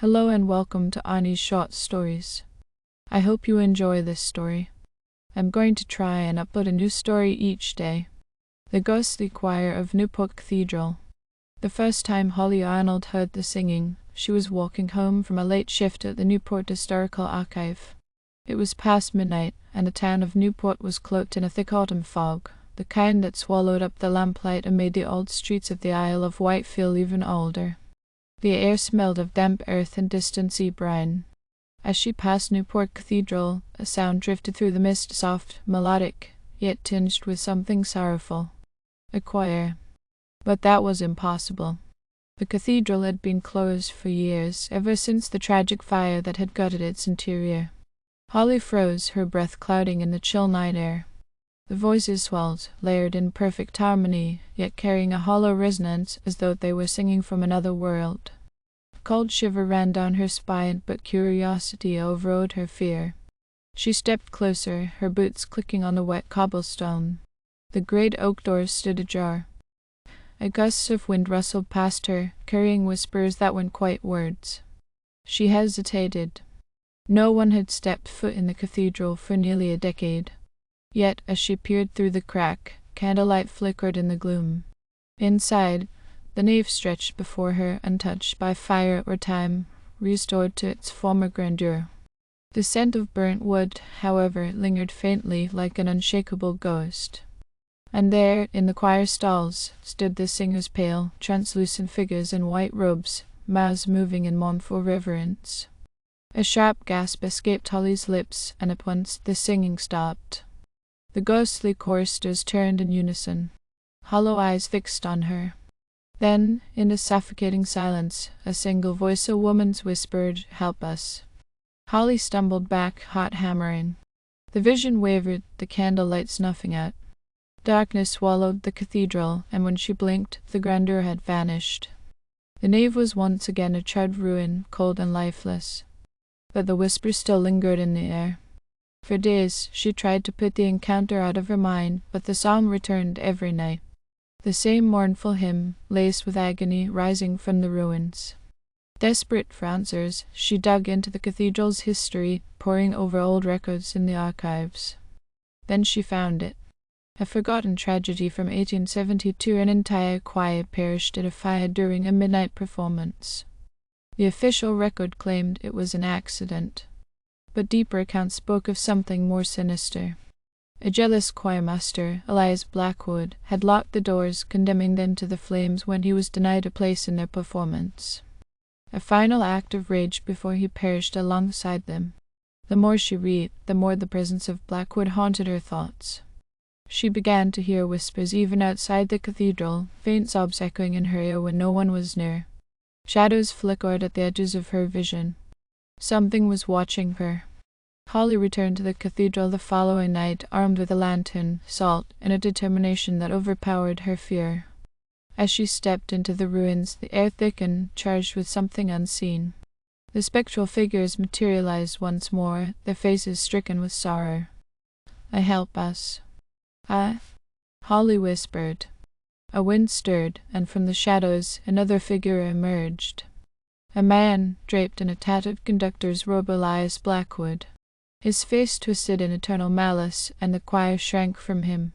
Hello and welcome to Ani's Short Stories. I hope you enjoy this story. I'm going to try and upload a new story each day. The Ghostly Choir of Newport Cathedral. The first time Holly Arnold heard the singing, she was walking home from a late shift at the Newport Historical Archive. It was past midnight, and the town of Newport was cloaked in a thick autumn fog, the kind that swallowed up the lamplight and made the old streets of the Isle of Wight feel even older. The air smelled of damp earth and distant sea brine. As she passed Newport Cathedral, a sound drifted through the mist, soft, melodic, yet tinged with something sorrowful. A choir. But that was impossible. The cathedral had been closed for years, ever since the tragic fire that had gutted its interior. Holly froze, her breath clouding in the chill night air. The voices swelled, layered in perfect harmony, yet carrying a hollow resonance as though they were singing from another world. A cold shiver ran down her spine, but curiosity overrode her fear. She stepped closer, her boots clicking on the wet cobblestone. The great oak doors stood ajar. A gust of wind rustled past her, carrying whispers that weren't quite words. She hesitated. No one had stepped foot in the cathedral for nearly a decade. Yet, as she peered through the crack, candlelight flickered in the gloom. Inside, the nave stretched before her, untouched by fire or time, restored to its former grandeur. The scent of burnt wood, however, lingered faintly like an unshakable ghost. And there, in the choir stalls, stood the singers' pale, translucent figures in white robes, mouths moving in mournful reverence. A sharp gasp escaped Holly's lips, and at once the singing stopped. The ghostly choristers turned in unison, hollow eyes fixed on her. Then, in the suffocating silence, a single voice, a woman's, whispered, "Help us." Holly stumbled back, heart hammering. The vision wavered, the candlelight snuffing out. Darkness swallowed the cathedral, and when she blinked, the grandeur had vanished. The nave was once again a charred ruin, cold and lifeless. But the whisper still lingered in the air. For days she tried to put the encounter out of her mind, but the song returned every night. The same mournful hymn, laced with agony, rising from the ruins. Desperate for answers, she dug into the cathedral's history, poring over old records in the archives. Then she found it. A forgotten tragedy from 1872, an entire choir perished in a fire during a midnight performance. The official record claimed it was an accident, but deeper accounts spoke of something more sinister. A jealous choirmaster, Elias Blackwood, had locked the doors, condemning them to the flames when he was denied a place in their performance. A final act of rage before he perished alongside them. The more she read, the more the presence of Blackwood haunted her thoughts. She began to hear whispers even outside the cathedral, faint sobs echoing in her ear when no one was near. Shadows flickered at the edges of her vision. Something was watching her. Holly returned to the cathedral the following night, armed with a lantern, salt, and a determination that overpowered her fear. As she stepped into the ruins, the air thickened, charged with something unseen. The spectral figures materialized once more, their faces stricken with sorrow. "I help us." "Ah?" Holly whispered. A wind stirred, and from the shadows another figure emerged. A man, draped in a tattered conductor's robe, Elias Blackwood. His face twisted in eternal malice, and the choir shrank from him.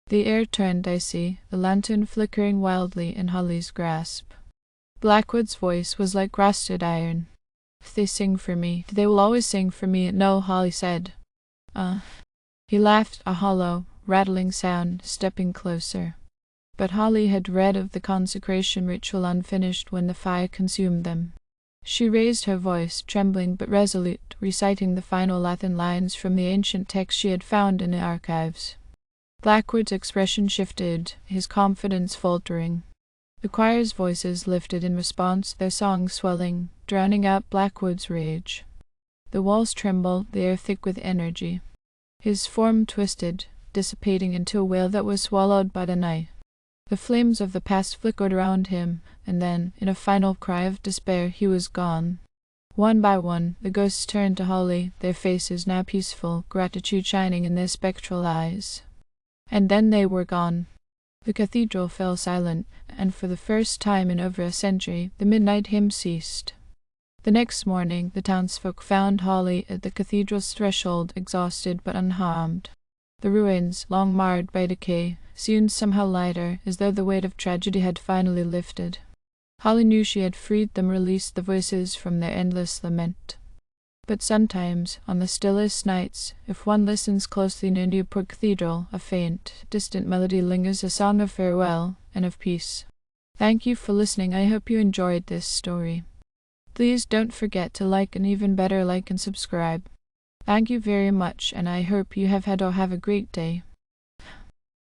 The air turned icy, the lantern flickering wildly in Holly's grasp. Blackwood's voice was like rusted iron. "If they sing for me, they will always sing for me." "No," Holly said. He laughed, a hollow, rattling sound, stepping closer. But Holly had read of the consecration ritual unfinished when the fire consumed them. She raised her voice, trembling but resolute, reciting the final Latin lines from the ancient text she had found in the archives. Blackwood's expression shifted, his confidence faltering. The choir's voices lifted in response, their song swelling, drowning out Blackwood's rage. The walls trembled, the air thick with energy. His form twisted, dissipating into a wail that was swallowed by the night. The flames of the past flickered around him, and then, in a final cry of despair, he was gone. One by one, the ghosts turned to Holly, their faces now peaceful, gratitude shining in their spectral eyes. And then they were gone. The cathedral fell silent, and for the first time in over a century, the midnight hymn ceased. The next morning, the townsfolk found Holly at the cathedral's threshold, exhausted but unharmed. The ruins, long marred by decay, seemed somehow lighter, as though the weight of tragedy had finally lifted. Holly knew she had freed them, released the voices from their endless lament. But sometimes, on the stillest nights, if one listens closely near Newport Cathedral, a faint, distant melody lingers, a song of farewell and of peace. Thank you for listening. I hope you enjoyed this story. Please don't forget to like, and even better, like and subscribe. Thank you very much, and I hope you have had a great day.